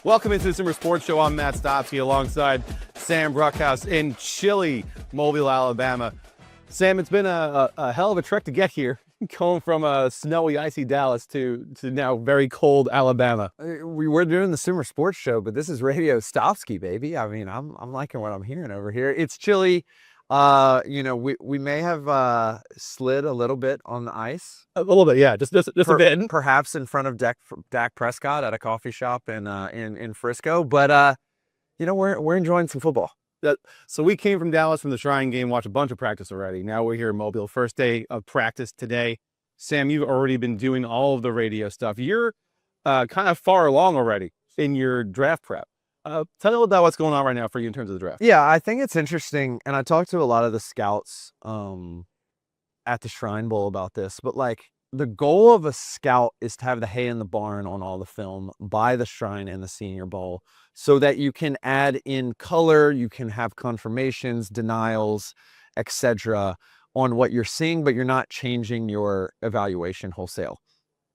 Welcome into the SumerSports Show. I'm Matt Stopsky alongside Sam Bruchhaus in chilly Mobile, Alabama. Sam, it's been a hell of a trek to get here, going from a snowy, icy Dallas to now very cold Alabama. We were doing the SumerSports Show, but this is Radio Stopsky, baby. I mean, I'm liking what I'm hearing over here. It's chilly. We may have slid a little bit on the ice. A little bit, yeah, just a bit. Perhaps in front of Dak Prescott at a coffee shop in Frisco. But we're enjoying some football. So we came from Dallas from the Shrine game, watched a bunch of practice already. Now we're here in Mobile, first day of practice today. Sam, you've already been doing all of the radio stuff. You're kind of far along already in your draft prep. Tell me about what's going on right now for you in terms of the draft. Yeah, I think it's interesting. And I talked to a lot of the scouts at the Shrine Bowl about this. But like the goal of a scout is to have the hay in the barn on all the film by the Shrine and the Senior Bowl so that you can add in color, you can have confirmations, denials, etc. on what you're seeing, but you're not changing your evaluation wholesale.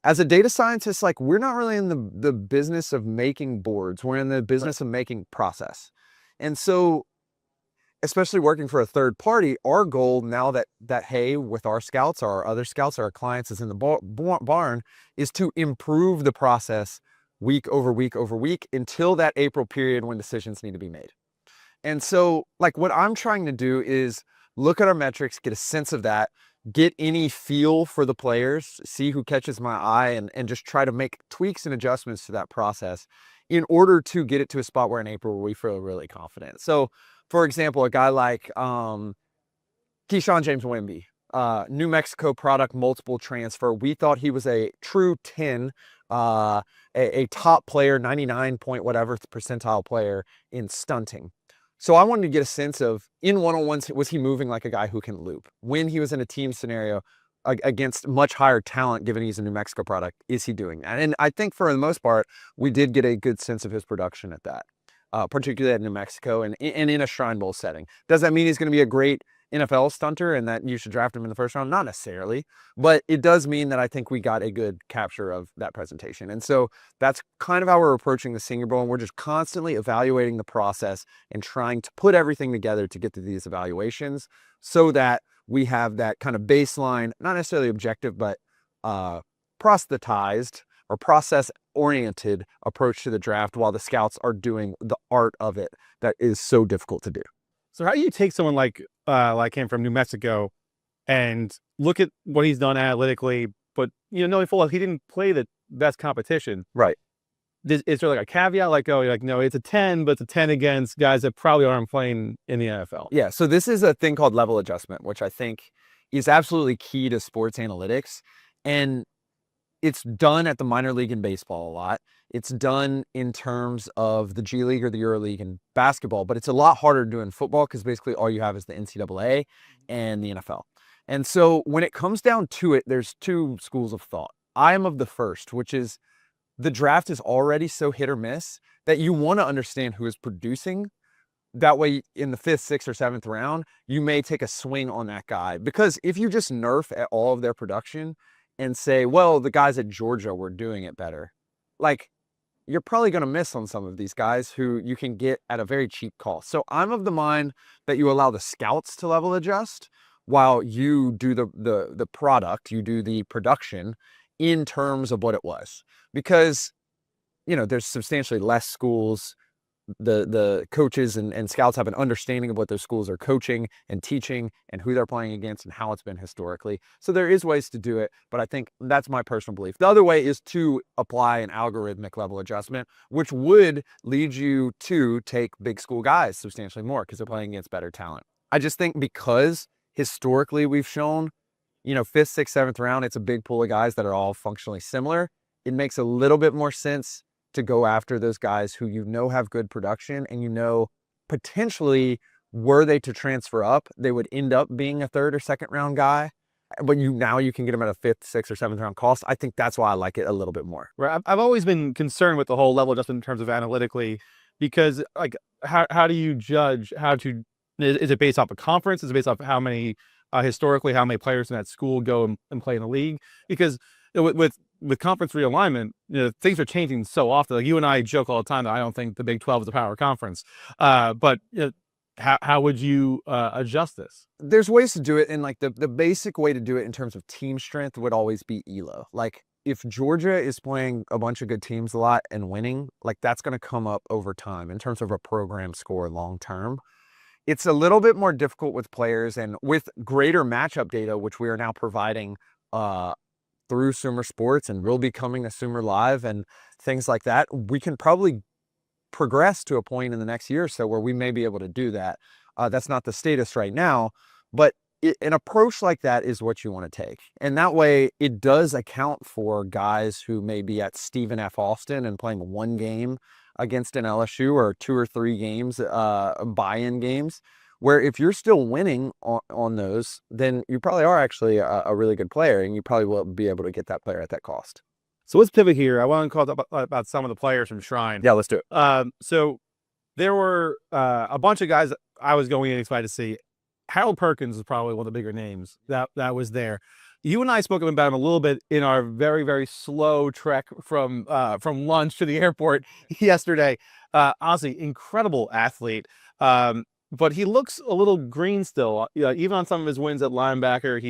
As a data scientist, like we're not really in the business of making boards. We're in the business of making process. And so, especially working for a third party, our goal now that hey, with our scouts, our other scouts, our clients is in the barn, is to improve the process week over week over week until that April period when decisions need to be made. And so, like what I'm trying to do is look at our metrics, get a sense of that, get any feel for the players, see who catches my eye, and just try to make tweaks and adjustments to that process in order to get it to a spot where in April we feel really confident. So, for example, a guy like Keyshawn James Wemby, New Mexico product, multiple transfer. We thought he was a true 10, a top player, 99 point whatever percentile player in stunting. So I wanted to get a sense of, in one-on-ones, was he moving like a guy who can loop? When he was in a team scenario against much higher talent, given he's a New Mexico product, is he doing that? And I think for the most part, we did get a good sense of his production at that, particularly at New Mexico and in a Shrine Bowl setting. Does that mean he's going to be a great NFL stunter and that you should draft him in the first round? Not necessarily, but it does mean that I think we got a good capture of that presentation. And so that's kind of how we're approaching the Senior Bowl. And we're just constantly evaluating the process and trying to put everything together to get to these evaluations so that we have that kind of baseline, not necessarily objective, but prosthetized or process-oriented approach to the draft while the scouts are doing the art of it that is so difficult to do. So how do you take someone like him from New Mexico and look at what he's done analytically, but knowing full well he didn't play the best competition? Right. Is there like a caveat, like, oh, like, no, it's a 10, but it's a 10 against guys that probably aren't playing in the NFL? Yeah, so this is a thing called level adjustment, which I think is absolutely key to sports analytics. And it's done at the minor league in baseball a lot. It's done in terms of the G League or the Euro League in basketball, but it's a lot harder to do in football because basically all you have is the NCAA and the NFL. And so when it comes down to it, there's two schools of thought. I am of the first, which is the draft is already so hit or miss that you want to understand who is producing. That way, in the 5th, 6th, or 7th round, you may take a swing on that guy. Because if you just nerf at all of their production and say, well, the guys at Georgia were doing it better, like, you're probably going to miss on some of these guys who you can get at a very cheap cost. So I'm of the mind that you allow the scouts to level adjust while you do the product, you do the production in terms of what it was. Because, there's substantially less schools. The coaches and scouts have an understanding of what those schools are coaching and teaching and who they're playing against and how it's been historically. So there is ways to do it, but I think that's my personal belief. The other way is to apply an algorithmic level adjustment, which would lead you to take big school guys substantially more because they're playing against better talent. I just think because historically we've shown, 5th, 6th, 7th round, it's a big pool of guys that are all functionally similar. It makes a little bit more sense to go after those guys who have good production and potentially were they to transfer up, they would end up being a 3rd or 2nd round guy. But now you can get them at a 5th, 6th, or 7th round cost. I think that's why I like it a little bit more. Right. I've always been concerned with the whole level adjustment in terms of analytically, because like how do you judge is it based off a conference? Is it based off how many historically how many players in that school go and play in the league? Because with conference realignment, things are changing so often. Like you and I joke all the time that I don't think the Big 12 is a power conference. But how would you adjust this? There's ways to do it, and like the basic way to do it in terms of team strength would always be ELO. Like if Georgia is playing a bunch of good teams a lot and winning, like that's going to come up over time in terms of a program score long term. It's a little bit more difficult with players, and with greater matchup data, which we are now providing through SumerSports and will be coming to Sumer Live and things like that, we can probably progress to a point in the next year or so where we may be able to do that. That's not the status right now, but an approach like that is what you want to take. And that way it does account for guys who may be at Stephen F. Austin and playing one game against an LSU or 2 or 3 games, buy-in games, where if you're still winning on those, then you probably are actually a really good player, and you probably will be able to get that player at that cost. So let's pivot here. I want to talk about some of the players from Shrine. Yeah, let's do it. So there were a bunch of guys I was going in excited to see. Harold Perkins is probably one of the bigger names that was there. You and I spoke about him a little bit in our very, very slow trek from lunch to the airport yesterday. Honestly, incredible athlete. But he looks a little green still. Even on some of his wins at linebacker,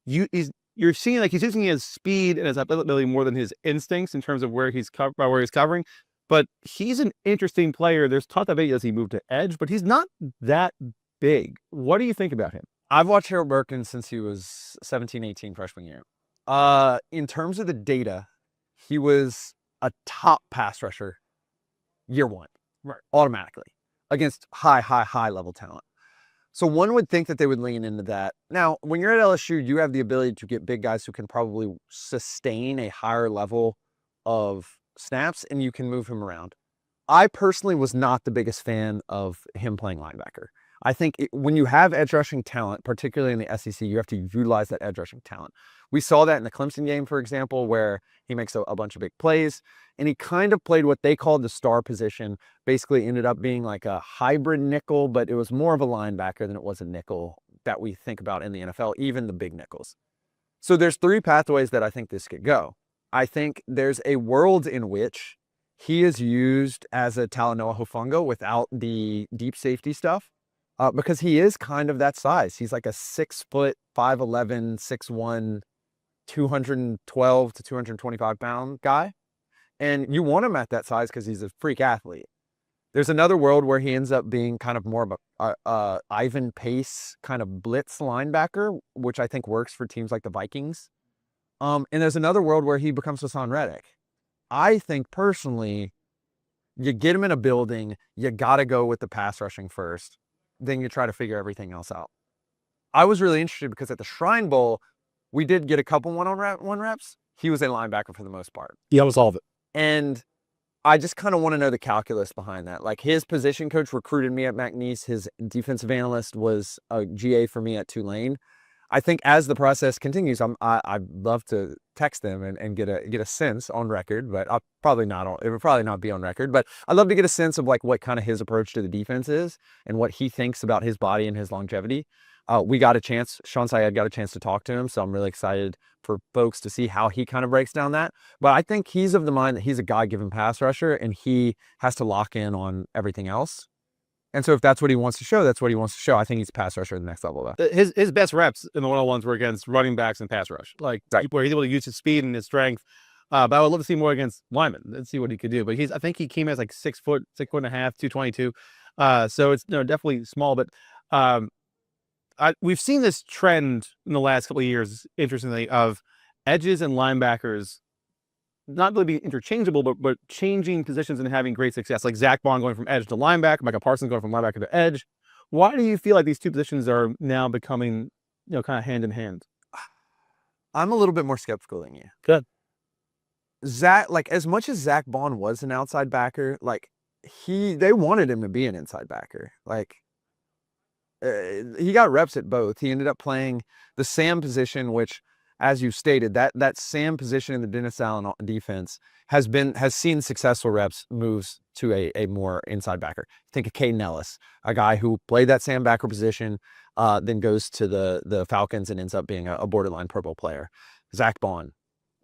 you're seeing like he's using his speed and his ability more than his instincts in terms of where he's covering. But he's an interesting player. There's talk that maybe does he move to edge, but he's not that big. What do you think about him? I've watched Harold Perkins since he was 17, 18 freshman year. In terms of the data, he was a top pass rusher year one, right? Automatically against high level talent. So one would think that they would lean into that. Now, when you're at LSU, you have the ability to get big guys who can probably sustain a higher level of snaps, and you can move him around. I personally was not the biggest fan of him playing linebacker. I think when you have edge rushing talent, particularly in the SEC, you have to utilize that edge rushing talent. We saw that in the Clemson game, for example, where he makes a bunch of big plays, and he kind of played what they called the star position. Basically ended up being like a hybrid nickel, but it was more of a linebacker than it was a nickel that we think about in the NFL, even the big nickels. So there's 3 pathways that I think this could go. I think there's a world in which he is used as a Talanoa Hufanga without the deep safety stuff. Because he is kind of that size. He's like a 6 foot, 5'11", 6'1", 212 to 225 pound guy. And you want him at that size because he's a freak athlete. There's another world where he ends up being kind of more of a Ivan Pace kind of blitz linebacker, which I think works for teams like the Vikings. And there's another world where he becomes Hassan Reddick. I think personally, you get him in a building, you got to go with the pass rushing first. Then you try to figure everything else out. I was really interested because at the Shrine Bowl, we did get a couple one-on-one reps. He was a linebacker for the most part. Yeah, was all of it. And I just kind of want to know the calculus behind that. Like his position coach recruited me at McNeese. His defensive analyst was a GA for me at Tulane. I think as the process continues, I'd love to text them and get a sense on record, but it would probably not be on record, but I'd love to get a sense of like what kind of his approach to the defense is and what he thinks about his body and his longevity. Sean Syed got a chance to talk to him, so I'm really excited for folks to see how he kind of breaks down that. But I think he's of the mind that he's a God-given pass rusher and he has to lock in on everything else. And so if that's what he wants to show, that's what he wants to show. I think he's a pass rusher at the next level, though. His best reps in the one-on-ones were against running backs and pass rush, like right, where he's able to use his speed and his strength. But I would love to see more against linemen and see what he could do. But I think he came as like 6 foot, 6.5 feet, 222. So it's definitely small. But we've seen this trend in the last couple of years, interestingly, of edges and linebackers not really being interchangeable, but changing positions and having great success. Like Zach Bond going from edge to linebacker, Micah Parsons going from linebacker to edge. Why do you feel like these two positions are now becoming, kind of hand in hand? I'm a little bit more skeptical than you. Good. Zach, like as much as Zach Bond was an outside backer, like they wanted him to be an inside backer. Like he got reps at both. He ended up playing the Sam position, which, as you stated, that Sam position in the Dennis Allen defense has seen successful reps moves to a more inside backer. Think of Caden Ellis, a guy who played that Sam backer position, then goes to the Falcons and ends up being a borderline Pro Bowl player. Zach Bond,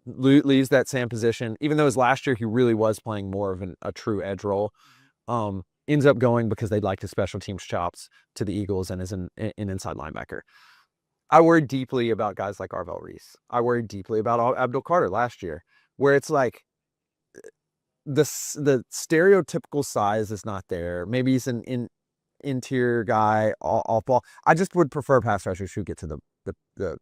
leaves that same position, even though his last year he really was playing more of a true edge role. Ends up going because they'd like his special teams chops to the Eagles and is an inside linebacker. I worry deeply about guys like Arvell Reese. I worry deeply about Abdul Carter last year, where it's like the stereotypical size is not there. Maybe he's an interior guy off ball. I just would prefer pass rushers who get to the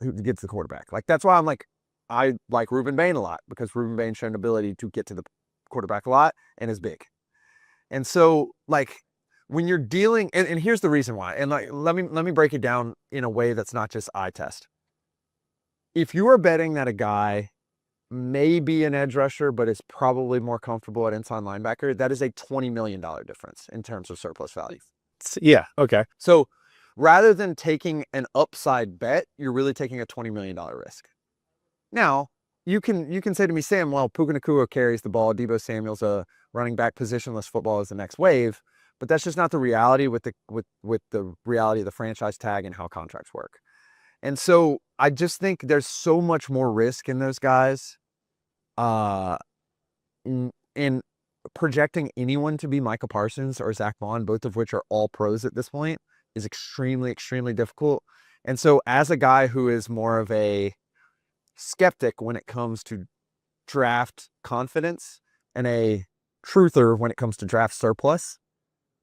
who gets the quarterback. Like, that's why I'm like, I like Ruben Bain a lot, because Ruben Bain's shown ability to get to the quarterback a lot and is big. And so, like, when you're dealing, and here's the reason why, and like, let me break it down in a way that's not just eye test. If you are betting that a guy may be an edge rusher, but is probably more comfortable at inside linebacker, that is a $20 million difference in terms of surplus value. Yeah. Okay. So rather than taking an upside bet, you're really taking a $20 million risk. Now, you can say to me, Sam, well, Puka Nacua carries the ball. Deebo Samuel's a running back. Positionless football is the next wave. But that's just not the reality with the reality of the franchise tag and how contracts work. And so I just think there's so much more risk in those guys. In projecting anyone to be Micah Parsons or Zach Vaughn, both of which are all pros at this point, is extremely, extremely difficult. And so as a guy who is more of a skeptic when it comes to draft confidence and a truther when it comes to draft surplus,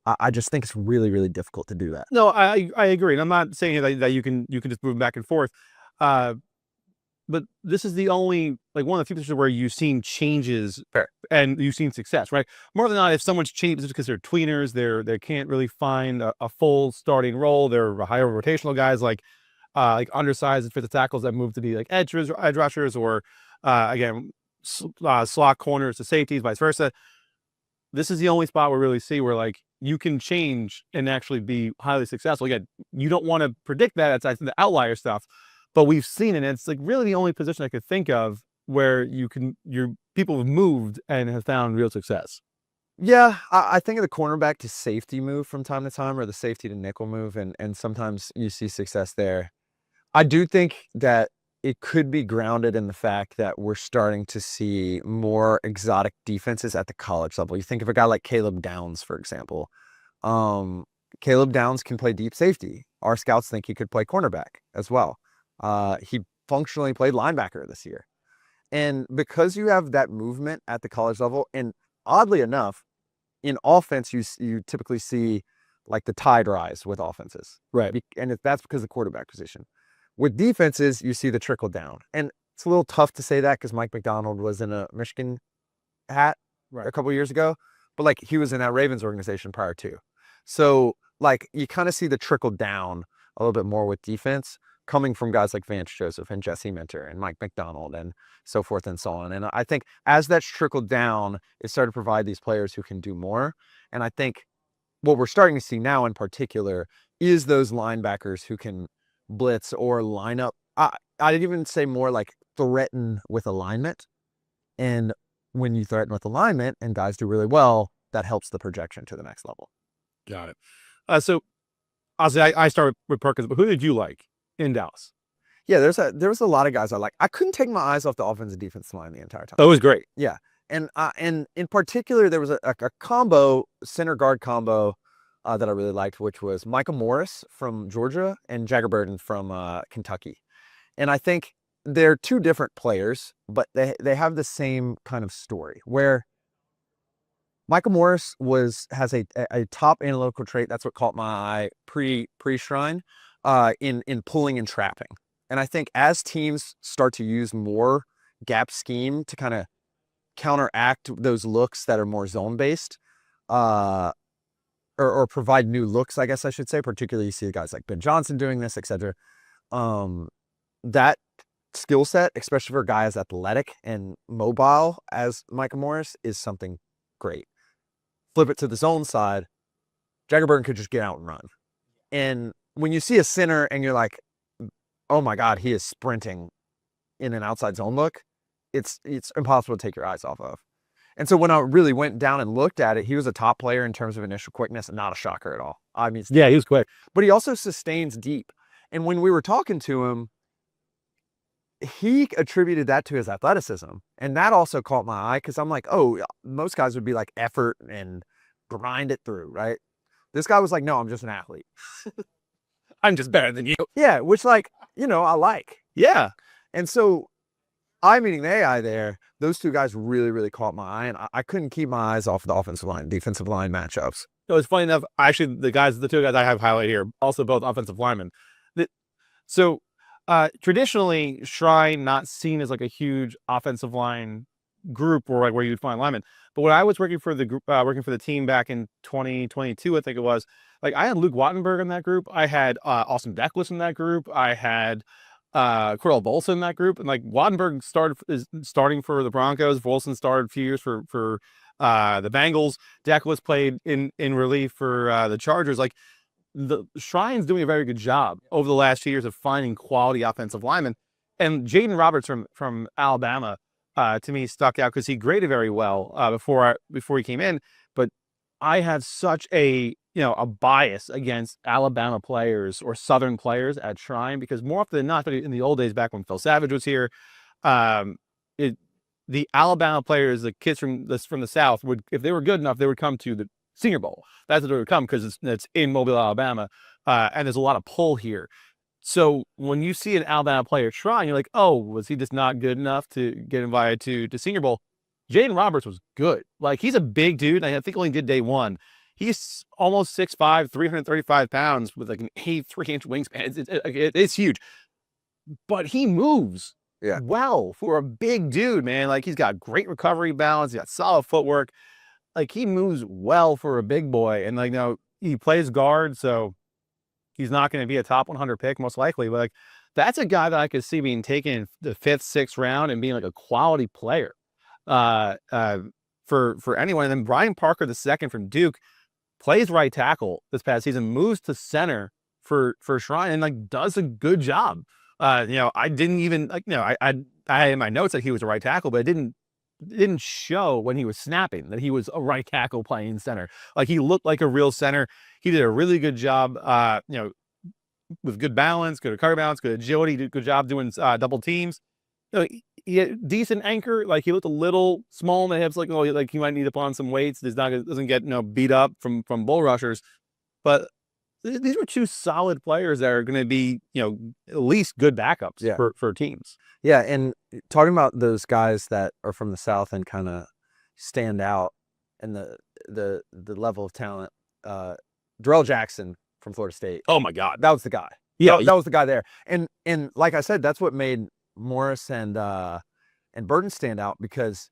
I just think it's really, really difficult to do that. No, I agree. And I'm not saying that you can just move back and forth. But this is the only, like, one of the few positions where you've seen changes. Fair. And you've seen success, right? More than not, if someone's changed, it's because they're tweeners, they can't really find a full starting role. They're higher rotational guys, like undersized and fit the tackles that move to be like edge rushers, or again, slot corners to safeties, vice versa. This is the only spot we really see where, like, you can change and actually be highly successful. Again, you don't want to predict that. It's, I think, the outlier stuff, but we've seen it. And it's like really the only position I could think of where people have moved and have found real success. Yeah, I think of the cornerback to safety move from time to time, or the safety to nickel move, and sometimes you see success there. I do think that it could be grounded in the fact that we're starting to see more exotic defenses at the college level. You think of a guy like Caleb Downs, for example. Caleb Downs can play deep safety. Our scouts think he could play cornerback as well. He functionally played linebacker this year. And because you have that movement at the college level, and oddly enough, in offense, you typically see like the tide rise with offenses. Right. And that's because of the quarterback position. With defenses, you see the trickle down. And it's a little tough to say that because Mike McDonald was in a Michigan hat a couple of years ago, but like he was in that Ravens organization prior to. So like you kind of see the trickle down a little bit more with defense coming from guys like Vance Joseph and Jesse Minter and Mike McDonald and so forth and so on. And I think as that's trickled down, it started to provide these players who can do more. And I think what we're starting to see now in particular is those linebackers who can blitz or line up. I'd even say more like threaten with alignment. And when you threaten with alignment and guys do really well, that helps the projection to the next level. Got it. So obviously I started with Perkins, but who did you like in Dallas? Yeah, there was a lot of guys I like. I couldn't take my eyes off the offensive defensive line the entire time. Oh, it was great. Yeah. And in particular, there was a combo, center guard combo that I really liked, which was Michael Morris from Georgia and Jagger Burton from Kentucky. And I think they're two different players, but they have the same kind of story, where Michael Morris has a top analytical trait. That's what caught my eye pre-Shrine in pulling and trapping. And I think as teams start to use more gap scheme to kind of counteract those looks that are more zone-based, or provide new looks, I guess I should say, particularly you see guys like Ben Johnson doing this, etc. That skill set, especially for a guy as athletic and mobile as Michael Morris, is something great. Flip it to the zone side, Jagger Burton could just get out and run. And when you see a center and you're like, oh my God, he is sprinting in an outside zone look, it's impossible to take your eyes off of. And so when I really went down and looked at it, he was a top player in terms of initial quickness, and not a shocker at all. I mean, yeah, he was quick, but he also sustains deep. And when we were talking to him, he attributed that to his athleticism. And that also caught my eye because I'm like, oh, most guys would be like effort and grind it through, right? This guy was like, no, I'm just an athlete. I'm just better than you. Yeah, which like, I like. Yeah. And so I meeting the AI there, those two guys really, really caught my eye. And I couldn't keep my eyes off the offensive line, defensive line matchups. No, it's funny enough. Actually, the two guys I have highlighted here, also both offensive linemen. So traditionally, Shrine not seen as like a huge offensive line group or like where you'd find linemen. But when I was working for the group, working for the team back in 2022, I think it was, like I had Luke Wattenberg in that group. I had Austin Beckless in that group. I had Cordell Volson in that group. And like Wattenberg is starting for the Broncos. Volson started a few years for the Bengals. Beckless played in relief for the Chargers. Like the Shrine's doing a very good job over the last 2 years of finding quality offensive linemen. And Jaden Roberts from Alabama, to me, stuck out because he graded very well before he came in. But I had such a bias against Alabama players or Southern players at Shrine because more often than not, in the old days back when Phil Savage was here, the Alabama players, the kids from the South, would, if they were good enough, they would come to the Senior Bowl. That's what they would come because it's in Mobile, Alabama, and there's a lot of pull here. So when you see an Alabama player trying, you're like, oh, was he just not good enough to get invited to Senior Bowl? Jaden Roberts was good. Like, he's a big dude. I think only did day one. He's almost 6'5", 335 pounds with like an 83-inch wingspan. It's huge. But he moves well for a big dude, man. Like, he's got great recovery balance. He's got solid footwork. Like, he moves well for a big boy. And, like, he plays guard, so he's not going to be a top 100 pick, most likely. But, like, that's a guy that I could see being taken in the 5th, 6th round and being, like, a quality player for anyone. And then Brian Parker, the second from Duke, plays right tackle this past season, moves to center for Shrine, and, like, does a good job. I didn't even, like, I had in my notes that he was a right tackle, but it didn't show when he was snapping that he was a right tackle playing center. Like, he looked like a real center. He did a really good job, with good balance, good recovery balance, good agility, did a good job doing double teams. He had decent anchor. Like, he looked a little small in the hips, like he might need to put on some weights. Doesn't get beat up from bull rushers. But these were two solid players that are going to be, at least good backups for teams. Yeah, and talking about those guys that are from the South and kind of stand out and the level of talent, Darrell Jackson from Florida State. Oh my God, that was the guy. Yeah, that was the guy there. And like I said, that's what made Morris and Burton stand out, because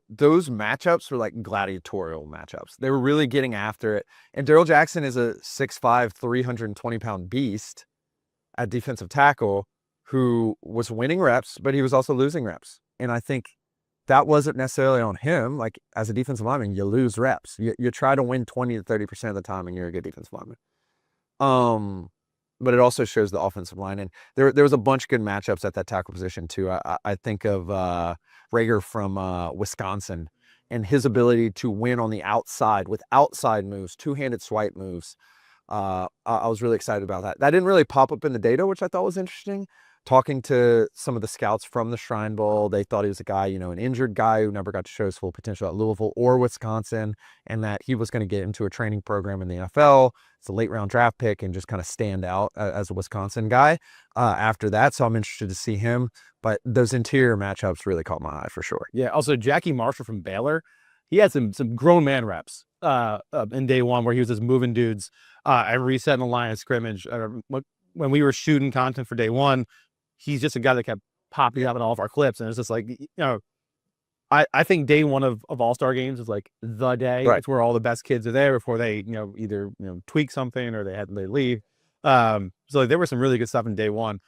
those matchups were like gladiatorial matchups. They were really getting after it. And Darrell Jackson is a 6'5", 320-pound beast at defensive tackle who was winning reps, but he was also losing reps. And I think that wasn't necessarily on him. Like, as a defensive lineman, you lose reps. You try to win 20 to 30% of the time, and you're a good defensive lineman. But it also shows the offensive line. And there was a bunch of good matchups at that tackle position too. I think of Rager from Wisconsin and his ability to win on the outside with outside moves, two-handed swipe moves. I was really excited about that. That didn't really pop up in the data, which I thought was interesting. Talking to some of the scouts from the Shrine Bowl, they thought he was a guy, an injured guy who never got to show his full potential at Louisville or Wisconsin, and that he was going to get into a training program in the NFL. It's a late round draft pick and just kind of stand out as a Wisconsin guy after that. So I'm interested to see him. But those interior matchups really caught my eye for sure. Yeah. Also, Jackie Marshall from Baylor, he had some grown man reps in day one where he was just moving dudes. I reset in the line of scrimmage. When we were shooting content for day one, he's just a guy that kept popping up in all of our clips. And it's just like, I think day one of All-Star games is like the day. Right. It's where all the best kids are there before they, either, tweak something or they leave. So there was some really good stuff in day one.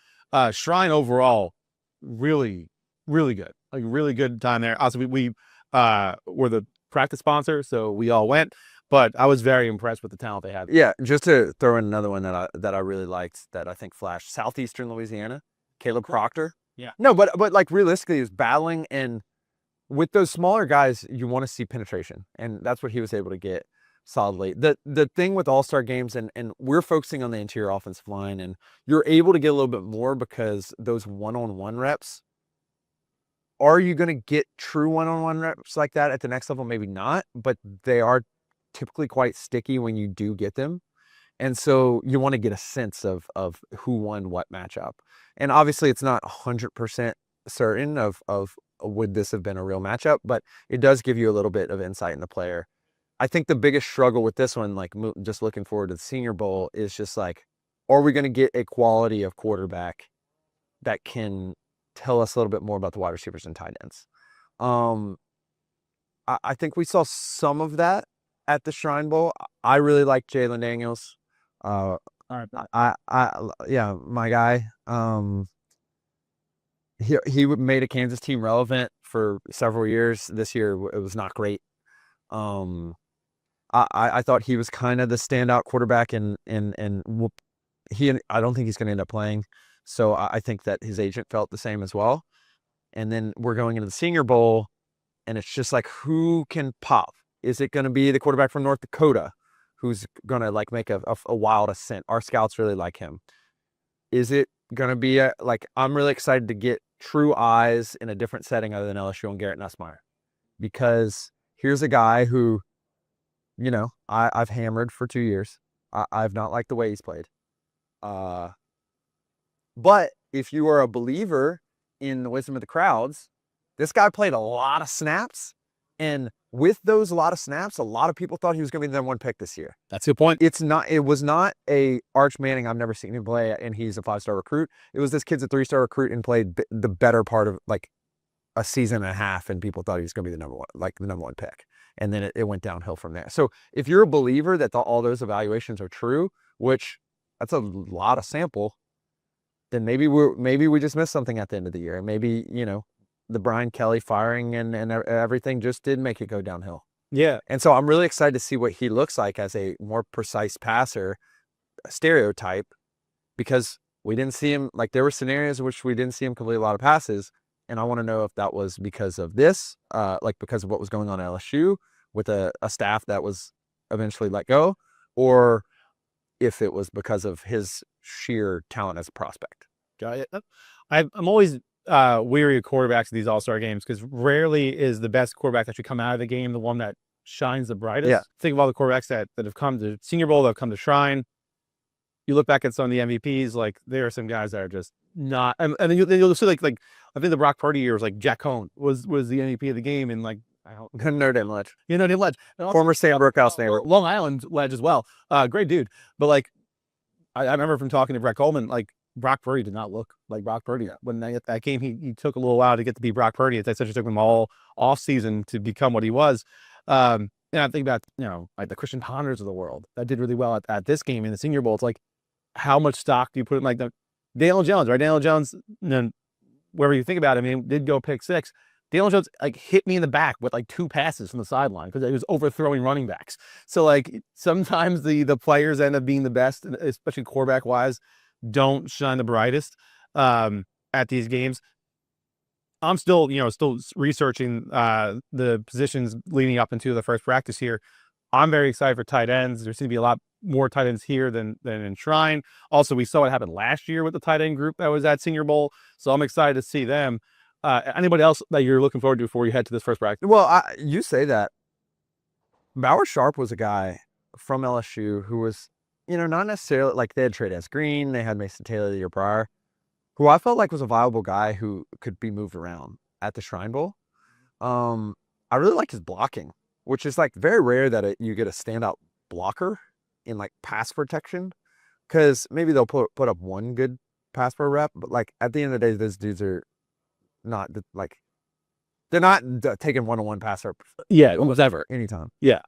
Shrine overall, really, really good. Like, really good time there. Also, we were the practice sponsor, so we all went. But I was very impressed with the talent they had. Yeah, just to throw in another one that I really liked that I think flashed, Southeastern Louisiana, Caleb Proctor. Yeah. No, but like realistically, he was battling, and with those smaller guys, you want to see penetration, and that's what he was able to get solidly. The thing with All-Star games, and we're focusing on the interior offensive line, and you're able to get a little bit more because those one-on-one reps are you going to get true one-on-one reps like that at the next level? Maybe not, but they are typically quite sticky when you do get them. And so you want to get a sense of who won what matchup. And obviously it's not 100% certain of would this have been a real matchup, but it does give you a little bit of insight in the player. I think the biggest struggle with this one, like just looking forward to the Senior Bowl, is just like, are we going to get a quality of quarterback that can tell us a little bit more about the wide receivers and tight ends? I think we saw some of that at the Shrine Bowl. I really like Jalen Daniels. All right. Yeah, my guy. He made a Kansas team relevant for several years. This year it was not great. I thought he was kind of the standout quarterback, and I don't think he's going to end up playing. So I think that his agent felt the same as well. And then we're going into the Senior Bowl, and it's just like, who can pop? Is it going to be the quarterback from North Dakota who's going to like make a wild ascent? Our scouts really like him. Is it going to be I'm really excited to get true eyes in a different setting other than LSU and Garrett Nussmeier, because here's a guy who, I've hammered for 2 years. I've not liked the way he's played. But if you are a believer in the wisdom of the crowds, this guy played a lot of snaps. And with those a lot of snaps, a lot of people thought he was going to be the number one pick this year. That's a good point. It was not a Arch Manning. I've never seen him play, and he's a 5-star recruit. It was this kid's a 3-star recruit and played the better part of like a season and a half, and people thought he was going to be the number one pick. And then it went downhill from there. So if you're a believer that all those evaluations are true, which that's a lot of sample, then maybe we just missed something at the end of the year. And maybe, the Brian Kelly firing and everything just did make it go downhill. Yeah. And so I'm really excited to see what he looks like as a more precise passer, stereotype, because we didn't see him, like there were scenarios in which we didn't see him complete a lot of passes. And I want to know if that was because of this, because of what was going on at LSU with a staff that was eventually let go, or if it was because of his sheer talent as a prospect. Got it. I'm always weary of quarterbacks in these all-star games, because rarely is the best quarterback that should come out of the game the one that shines the brightest. Yeah. Think of all the quarterbacks that have come to Senior Bowl, that have come to Shrine. You look back at some of the MVPs, like there are some guys that are just not, and then you'll see like I think the Brock Purdy year was like Jack Cohn was the MVP of the game, and like I don't know Dame Ledge. Dame Ledge, Former Sam Brookhouse neighbor, Long Island Ledge as well. Great dude, but like I remember from talking to Brett Coleman, like Brock Purdy did not look like Brock Purdy. When that game, he took a little while to get to be Brock Purdy. It essentially took him all off season to become what he was. And I think about, like the Christian Ponders of the world that did really well at this game in the Senior Bowl. It's like, how much stock do you put in like Daniel Jones, right? Daniel Jones, wherever you think about it, I mean, did go pick 6. Daniel Jones like hit me in the back with like 2 passes from the sideline because he was overthrowing running backs. So like sometimes the players end up being the best, especially quarterback wise, don't shine the brightest at these games. I'm still researching the positions leading up into the first practice here. I'm very excited for tight ends. There seems to be a lot more tight ends here than in Shrine. Also, we saw what happened last year with the tight end group that was at Senior Bowl. So I'm excited to see them. Anybody else that you're looking forward to before you head to this first practice? Well, you say that. Bauer Sharp was a guy from LSU who was, not necessarily like they had Trey S. Green, they had Mason Taylor the year prior, who I felt like was a viable guy who could be moved around at the Shrine Bowl. I really like his blocking, which is like very rare that you get a standout blocker in like pass protection, because maybe they'll put up one good pass pro rep, but like at the end of the day, those dudes are not like, they're not taking one-on-one pass reps. Yeah, almost ever, anytime. Yeah.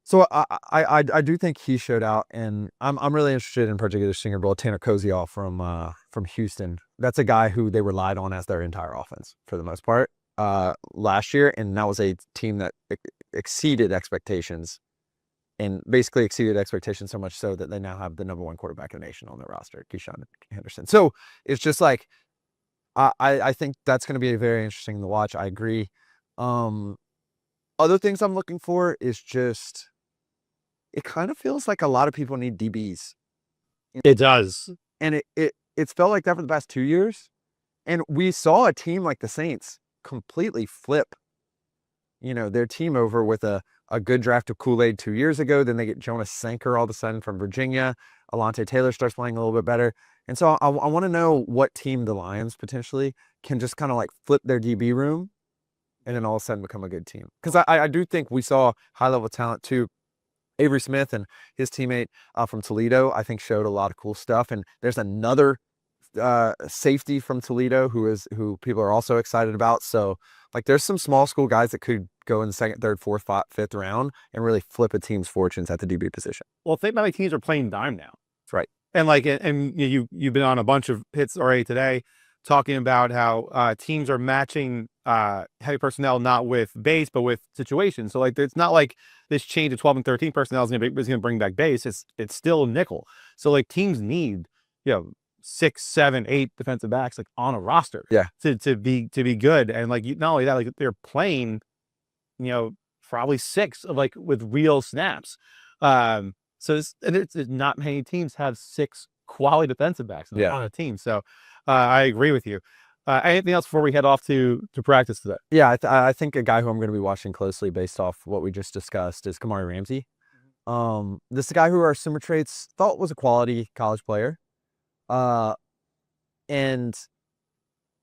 So I do think he showed out, and I'm really interested in particular Senior Bowl Tanner Koziol from Houston. That's a guy who they relied on as their entire offense for the most part last year, and that was a team that exceeded expectations, and basically exceeded expectations so much so that they now have the number 1 quarterback in the nation on their roster, Keyshawn Henderson. So it's just like I think that's going to be very interesting to watch. I agree. Other things I'm looking for is just, it kind of feels like a lot of people need DBs. It does. And it's felt like that for the past 2 years. And we saw a team like the Saints completely flip, their team over with a good draft of Kool-Aid 2 years ago. Then they get Jonas Sanker all of a sudden from Virginia. Alontae Taylor starts playing a little bit better. And so I want to know what team the Lions potentially can just kind of like flip their DB room and then all of a sudden become a good team. Because I do think we saw high-level talent too. Avery Smith and his teammate from Toledo, I think, showed a lot of cool stuff. And there's another safety from Toledo who people are also excited about. So like there's some small school guys that could go in the second, third, fourth, fifth round and really flip a team's fortunes at the DB position. Well, think about like teams are playing dime now. That's right. And you've been on a bunch of hits already today talking about how teams are matching heavy personnel not with base but with situations. So like it's not like this change of 12 and 13 personnel is going to bring back base. It's still nickel. So like teams need 6, 7, 8 defensive backs like on a roster to be good. And like not only that, like they're playing probably 6 of like with real snaps. So it's not many teams have 6 quality defensive backs on a team. So I agree with you. Anything else before we head off to practice today? Yeah, I think a guy who I'm going to be watching closely based off what we just discussed is Kamari Ramsey. This is a guy who our Sumer Traits thought was a quality college player. And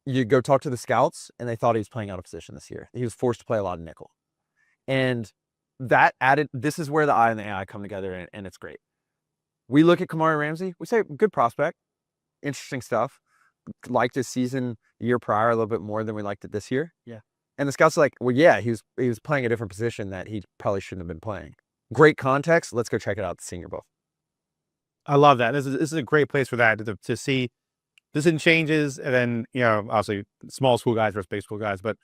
you go talk to the scouts and they thought he was playing out of position this year. He was forced to play a lot of nickel. And that added, this is where the eye and the AI come together, and it's great. We look at Kamari Ramsey, we say, good prospect, interesting stuff. Liked his season the year prior a little bit more than we liked it this year. Yeah. And the scouts are like, well, yeah, he was playing a different position that he probably shouldn't have been playing. Great context. Let's go check it out at the Senior Bowl. I love that. This is a great place for that to see this in changes, and then obviously small school guys versus big school guys. But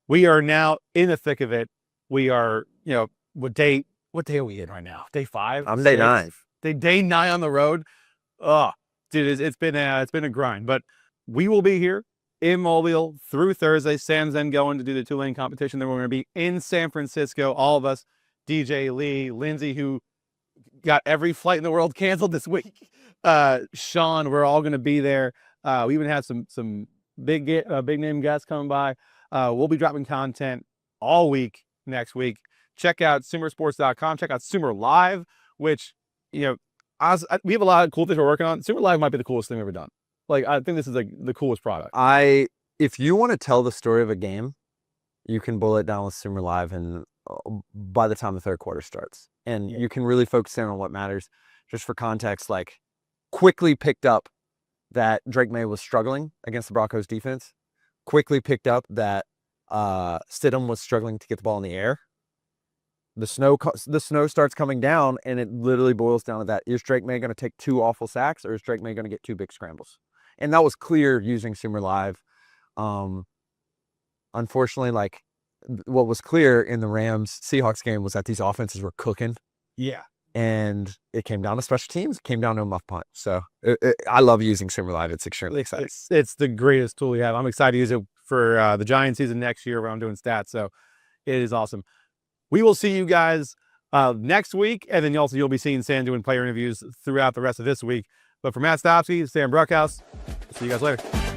we are now in the thick of it. We are what day are we in right now? Day 5. I'm day 9. Day 9 on the road. Oh, dude, it's been a grind. But we will be here in Mobile through Thursday. Sam's then going to do the Tulane competition. Then we're going to be in San Francisco. All of us, DJ Lee, Lindsay, who got every flight in the world canceled this week. Sean, we're all going to be there. We even have some big name guests coming by. We'll be dropping content all week next week. Check out SumerSports.com. Check out Sumer Live, which we have a lot of cool things we're working on. Sumer Live might be the coolest thing we've ever done. Like I think this is like the coolest product. If you want to tell the story of a game, you can boil it down with Sumer Live, and by the time the third quarter starts, and you can really focus in on what matters. Just for context, like quickly picked up that Drake May was struggling against the Broncos defense. Quickly picked up that Stidham was struggling to get the ball in the air. The snow starts coming down, and it literally boils down to that. Is Drake May going to take 2 awful sacks, or is Drake May going to get 2 big scrambles? And that was clear using Sumer Live. Unfortunately, like what was clear in the Rams-Seahawks game was that these offenses were cooking. Yeah. And it came down to special teams. It came down to a muff punt. So I love using Sumer Live. It's extremely exciting. It's the greatest tool we have. I'm excited to use it for the Giant season next year when I'm doing stats. So it is awesome. We will see you guys next week. And then you'll be seeing Sam doing player interviews throughout the rest of this week. But for Matt Stopsky, Sam Bruchhaus, see you guys later.